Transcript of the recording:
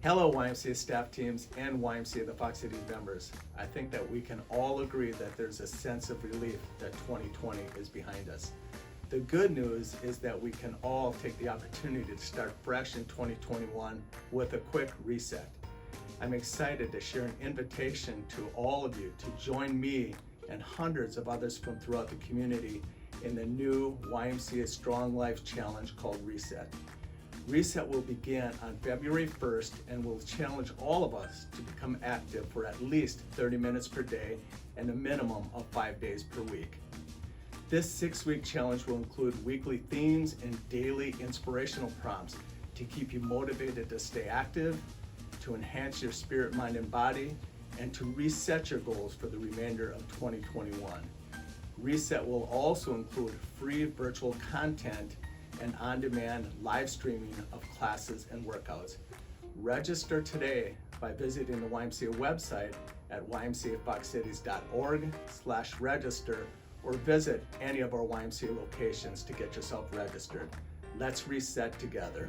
Hello, YMCA staff teams and YMCA the Fox City members. I think that we can all agree that there's a sense of relief that 2020 is behind us. The good news is that we can all take the opportunity to start fresh in 2021 with a quick reset. I'm excited to share an invitation to all of you to join me and hundreds of others from throughout the community in the new YMCA Strong Life Challenge called Reset. Reset will begin on February 1st and will challenge all of us to become active for at least 30 minutes per day and a minimum of 5 days per week. This 6-week challenge will include weekly themes and daily inspirational prompts to keep you motivated to stay active, to enhance your spirit, mind, and body, and to reset your goals for the remainder of 2021. Reset will also include free virtual content and on-demand live streaming of classes and workouts. Register today by visiting the YMCA website at ymcafoxcities.org/register or visit any of our YMCA locations to get yourself registered. Let's reset together.